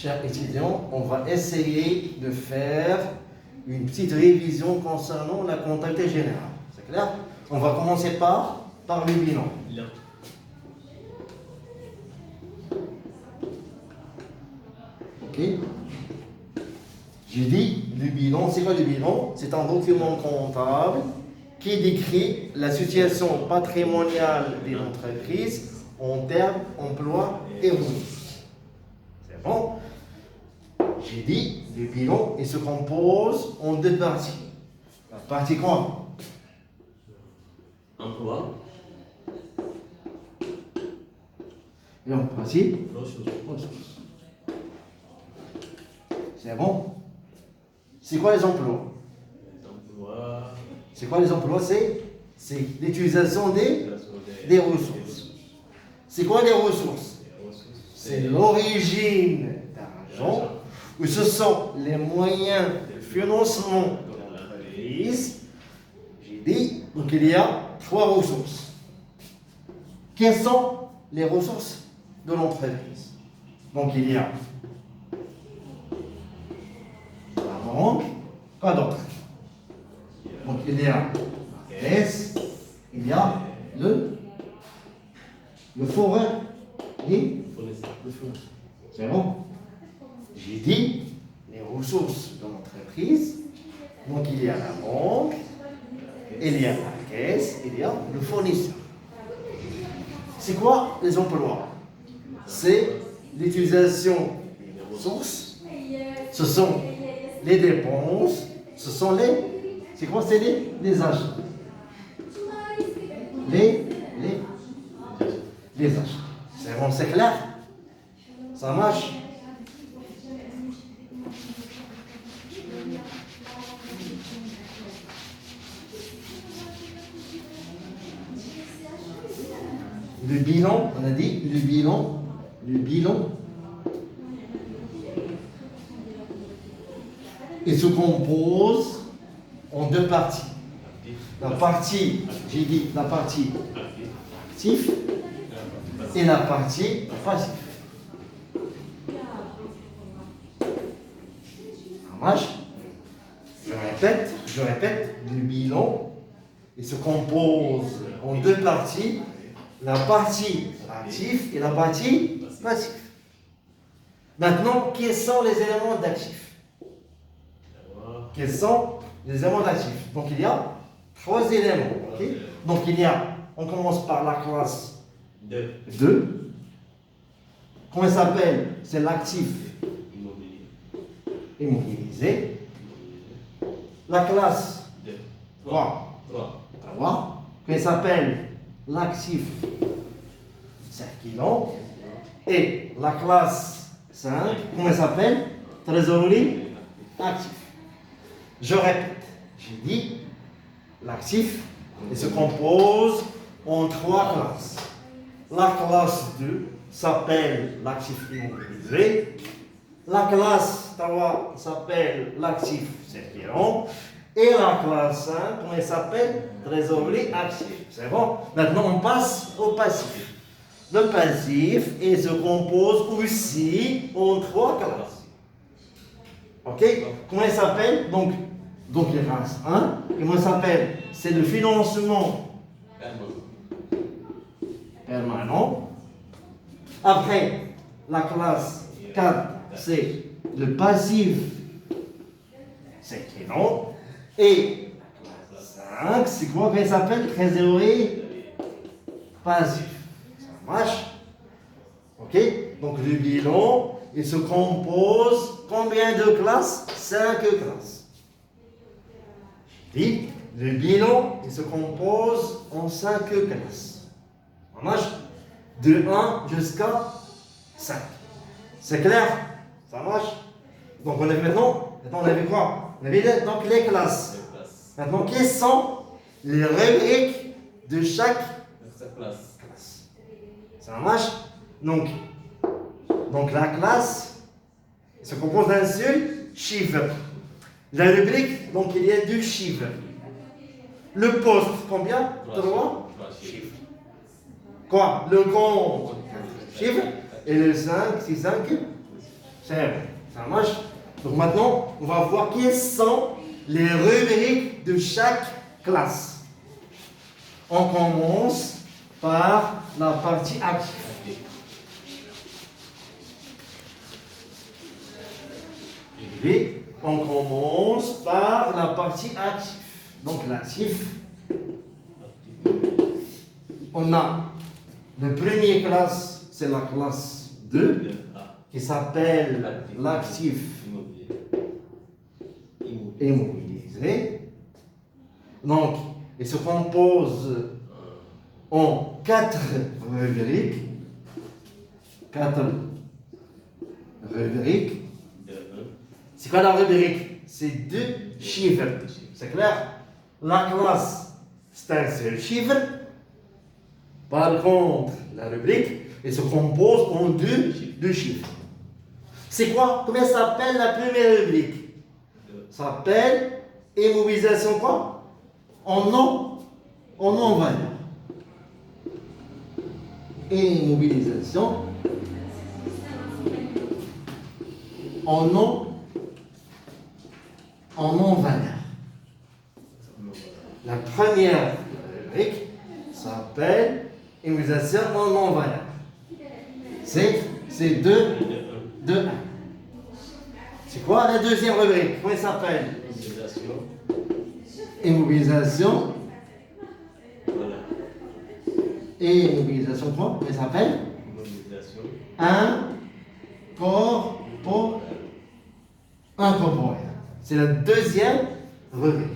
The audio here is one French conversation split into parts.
chers étudiants, on va essayer de faire une petite révision concernant la comptabilité générale. C'est clair? On va commencer par le bilan. Ok? J'ai dit le bilan, c'est quoi le bilan? C'est un document comptable qui décrit la situation patrimoniale de l'entreprise en termes emploi et revenus. C'est bon? J'ai dit le bilan, il se compose en deux parties. La partie quoi? Emploi. Et la partie Ressources. C'est bon? C'est quoi les emplois? C'est quoi les emplois? C'est l'utilisation des ressources. C'est quoi les ressources? C'est l'origine d'argent, ou ce sont les moyens de financement de l'entreprise. J'ai dit, donc il y a trois ressources. Quelles sont les ressources de l'entreprise? Donc il y a la banque, quoi d'autre? Donc il y a la caisse, il y a le fournisseur et le fournisseur. C'est bon? J'ai dit les ressources de l'entreprise. Donc il y a la banque, il y a la caisse, il y a le fournisseur. C'est quoi les emplois? C'est l'utilisation des ressources. Ce sont les dépenses. Ce sont les... C'est quoi? C'est les achats. Les achats. C'est bon, c'est clair? Ça marche? Le bilan, on a dit le bilan, il se compose en deux parties. La partie, j'ai dit la partie actif et la partie passif. Ça marche? Je répète, le bilan, il se compose en deux parties. La partie active et la partie passive. Maintenant, quels sont les éléments d'actifs? Quels sont les éléments d'actifs? Donc il y a trois éléments. Okay? Donc on commence par la classe 2. Comment ça s'appelle? C'est l'actif immobilisé. La classe 3. Comment ça s'appelle? L'actif circulant. Et la classe 5, comment elle s'appelle? Trésorerie actif. Je répète, j'ai dit l'actif, il se compose en trois classes. La classe 2 s'appelle l'actif immobilisé. La classe 3 s'appelle l'actif circulant. Et la classe 5, comment elle s'appelle? Trésorerie active. C'est bon? Maintenant, on passe au passif. Le passif, il se compose aussi en trois classes. Ok? Comment il s'appelle? Donc la classe 1, comment il s'appelle? C'est le financement permanent. Après, la classe 4, c'est le passif circulant. Et la classe 5, c'est quoi qu'elle s'appelle? Trésorerie passive. Ça marche? Ok? Donc le bilan, il se compose combien de classes? 5 classes. Je dis, le bilan, il se compose en 5 classes. Ça marche? De 1 jusqu'à 5. C'est clair? Ça marche? Donc on a maintenant, on a vu quoi? On avait donc les classes. Maintenant, quelles sont les rubriques de chaque classe? Ça marche? Donc la classe se compose d'un seul chiffre. La rubrique, donc il y a 2 chiffres. Le poste, combien? 3 chiffres. Quoi? Le grand chiffre. Et le 5, c'est 5 Très bien. Ça marche? Donc maintenant, on va voir quelles sont les rubriques de chaque classe. On commence par la partie active. Et on commence par la partie active. Donc l'actif, on a la première classe, c'est la classe 2, qui s'appelle l'actif immobilisé. Donc, il se compose en 4 rubriques. 4 rubriques. C'est quoi la rubrique? C'est 2 chiffres. C'est clair? La classe, c'est un seul chiffre. Par contre, la rubrique, elle se compose en 2 chiffres. C'est quoi? Comment s'appelle la première rubrique? Ça s'appelle immobilisation quoi? En non-valeur. Immobilisation en non-valeur. La première rubrique s'appelle immobilisation en non-valeur. C'est 2, 1. C'est quoi la deuxième rubrique? Comment elle s'appelle? Immobilisation. Et immobilisation quoi? Comment elle s'appelle? Incorporelle. C'est la deuxième rubrique.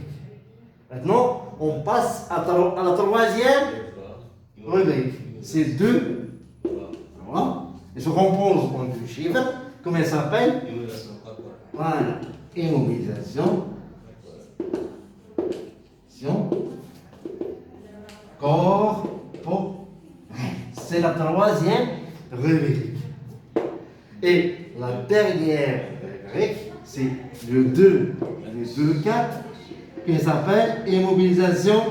Maintenant, on passe à la troisième rubrique. C'est 2. Voilà. Elle se compose en 2 chiffres. Comment elle s'appelle? Voilà. Immobilisation. Corporelle. C'est la troisième rubrique. Et la dernière rubrique, c'est le 2, 4, qui s'appelle immobilisation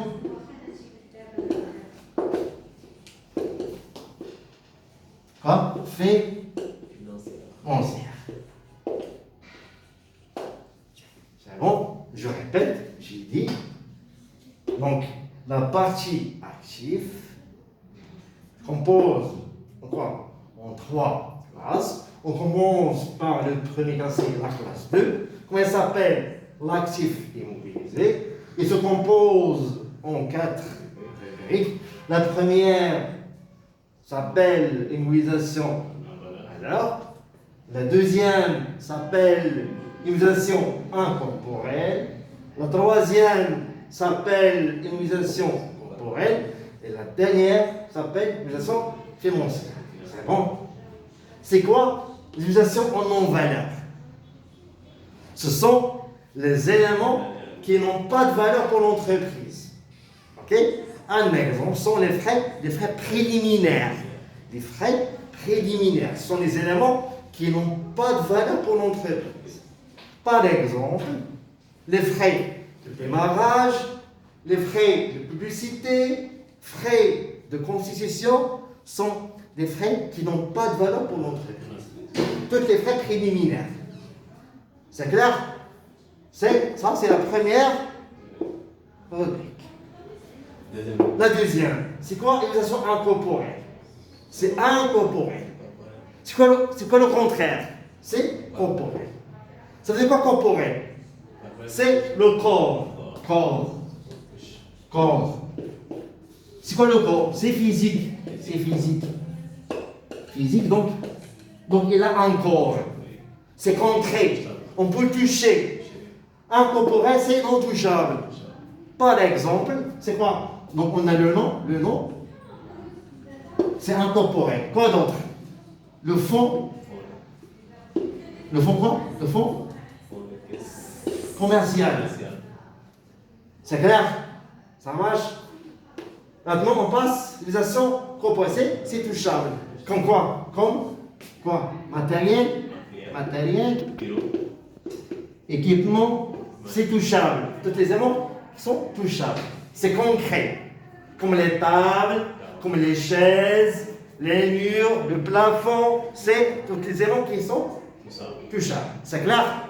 financière. C'est bon? Je répète, j'ai dit. Donc, la partie active compose en 3 classes. On commence par le premier classe, la classe 2. Comment elle s'appelle? L'actif immobilisé. Il se compose en 4 rubriques. La première s'appelle immobilisation valeur. La deuxième s'appelle immobilisation incorporelle. La troisième s'appelle immobilisation corporelle. Et la dernière s'appelle immobilisation financière. C'est bon? C'est quoi l'utilisation en non-valeur? Ce sont les éléments qui n'ont pas de valeur pour l'entreprise. Ok? Un exemple sont les frais préliminaires. Les frais préliminaires sont les éléments qui n'ont pas de valeur pour l'entreprise. Par exemple, les frais de démarrage, les frais de publicité, frais de constitution sont des frais qui n'ont pas de valeur pour l'entreprise. Tous les frais préliminaires. C'est clair? Ça, c'est la première rubrique. La deuxième, c'est quoi l'utilisation incorporelle? C'est incorporel. C'est quoi le contraire? C'est corporel. Ça veut dire quoi corporel? C'est le corps. Corps. C'est quoi le corps? C'est physique. C'est physique. Physique, donc il a un corps. C'est concret. On peut toucher. Incorporel, c'est non touchable. Par exemple, c'est quoi? Donc on a le nom, c'est incorporel. Quoi d'autre? Le fond quoi? Le fond commercial. C'est clair? Ça marche? Maintenant on passe l'utilisation corporelle, c'est touchable. Comme quoi? Comme quoi? Matériel, équipement, c'est touchable. Tous les éléments sont touchables. C'est concret. Comme les tables, comme les chaises, les murs, le plafond, c'est tous les éléments qui sont touchable. C'est clair?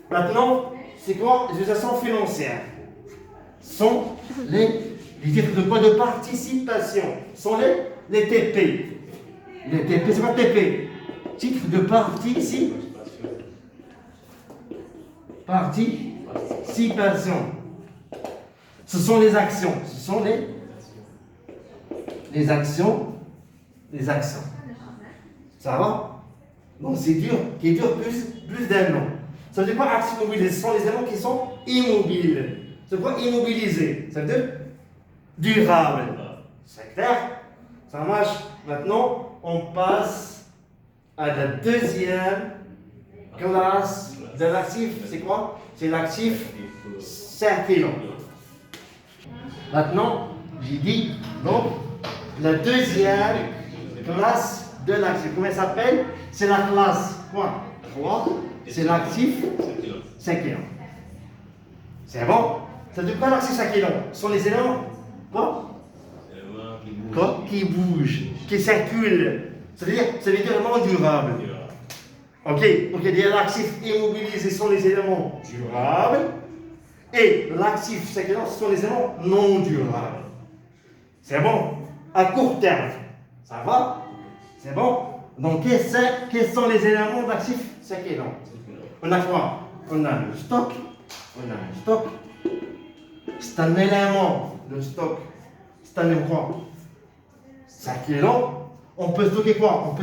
Maintenant, c'est quoi les utilisations financières? Sont les titres de quoi? De participation. Sont les TP. Les TP, c'est pas TP. Titre de participation. Ce sont les actions. Ce sont les actions. Les actions. Ça va? Donc c'est dur, qui dure plus d'un an. Ça veut dire quoi actions immobilisées? Ce sont les éléments qui sont immobiles. C'est quoi immobilisé? Ça veut dire durable. C'est clair? Ça marche. Maintenant, on passe à la deuxième classe de l'actif. C'est quoi? C'est l'actif circulant. Maintenant, j'ai dit, donc, la deuxième classe de l'actif. Comment elle s'appelle? C'est la classe quoi? 3. C'est l'actif circulant. C'est bon? Ça veut dire quoi l'actif circulant? Ce sont les éléments quoi? Qui bougent, qui circulent. Ça veut dire vraiment durable. Ok, donc il y a l'actif immobilisé, ce sont les éléments durables. Et l'actif circulant, ce sont les éléments non durables. C'est bon? À court terme. Ça va? C'est bon? Donc, quels sont les éléments d'actifs circulants? On a quoi? On a le stock. C'est un élément, le stock. C'est un élément quoi? Circulant. On peut stocker quoi?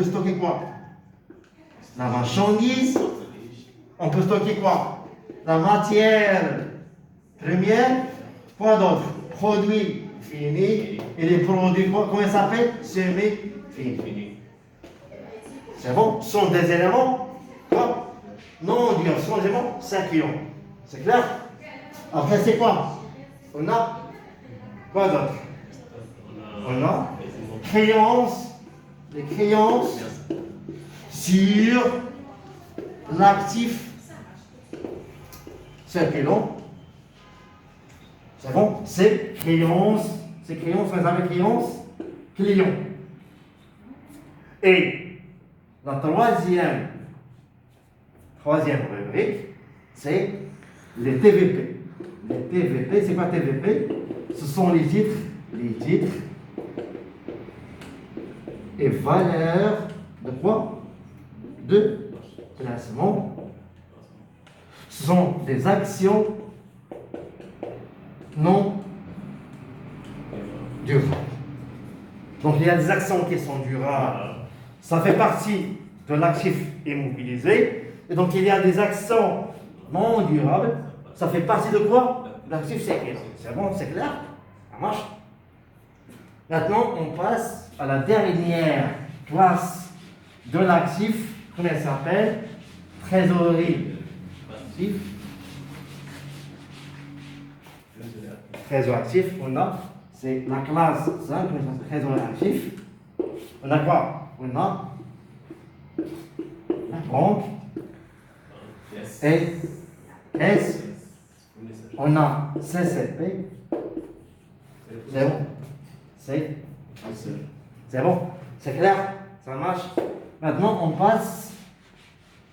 La marchandise. On peut stocker quoi? La matière première. Quoi d'autre? Produits finis. Et les produits quoi? Comment ça s'appelle? Semi-finis. C'est bon? Ce sont des éléments quoi? Non durs. Ce sont des éléments circulants. C'est clair? Après c'est quoi? On a quoi d'autre? On a les créances sur l'actif circulant. C'est bon? C'est créances, on appelle créances clients. Et la troisième rubrique, c'est les TVP. Les TVP, c'est quoi TVP? Ce sont les titres et valeurs de quoi? De placement. Ce sont des actions non durables. Donc il y a des actions qui sont durables. Ça fait partie de l'actif immobilisé. Et donc il y a des actions non durables. Ça fait partie de quoi? L'actif circulant. C'est bon, c'est clair? Ça marche? Maintenant, on passe à la dernière classe de l'actif. Comment elle s'appelle? Trésorerie. Trésor actif, on a, c'est la classe 5, trésor actif. On a quoi? On a la banque et S. On a CCP. C'est bon. C'est bon. C'est clair? Ça marche? Maintenant, on passe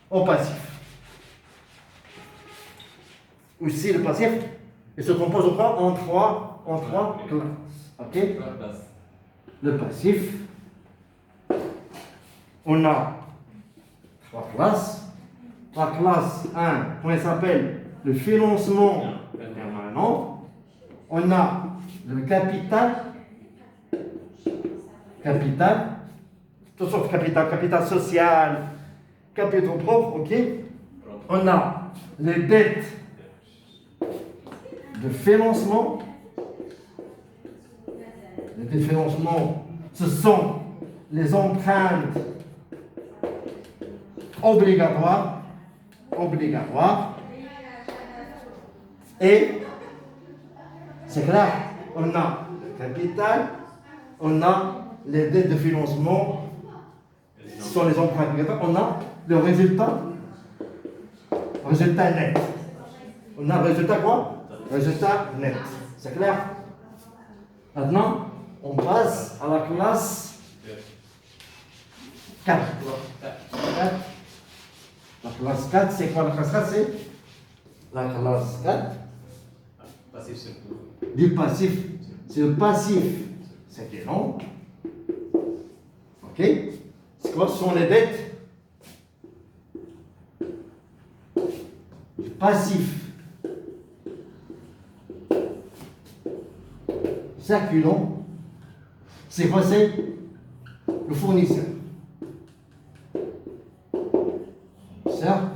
au passif. Aussi, le passif, il se compose en trois classes. Ok? Le passif, on a 3 classes. La classe 1, comment elle s'appelle? Le financement permanent. On a le capital, toutes sortes de capital social, capitaux propres, ok? On a les dettes de financement. Les dettes de financement, ce sont les empreintes obligatoires. Et c'est clair, on a le capital, on a les dettes de financement, ce sont les emprunts obligatoires, on a le résultat net. On a le résultat quoi? Résultat net. C'est clair? Maintenant, on passe à la classe 4. La classe 4, c'est quoi la classe 4? C'est la classe 4 Passif surtout. du passif. C'est le passif. C'est qui est long. Ok? C'est quoi? Ce sont les bêtes du passif. Circulant. C'est quoi? C'est le fournisseur. Ça.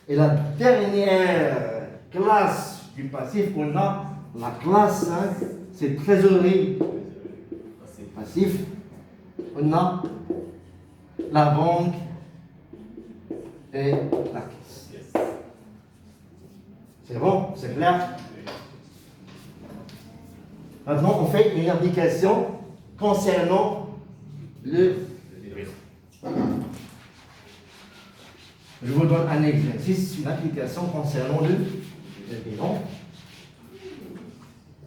Et la dernière classe du passif qu'on a, la classe 5, c'est trésorerie. Passif. On a la banque et la caisse. C'est bon? C'est clair? Maintenant, on fait une application concernant le bilan. Je vous donne un exercice, une application concernant le bilan.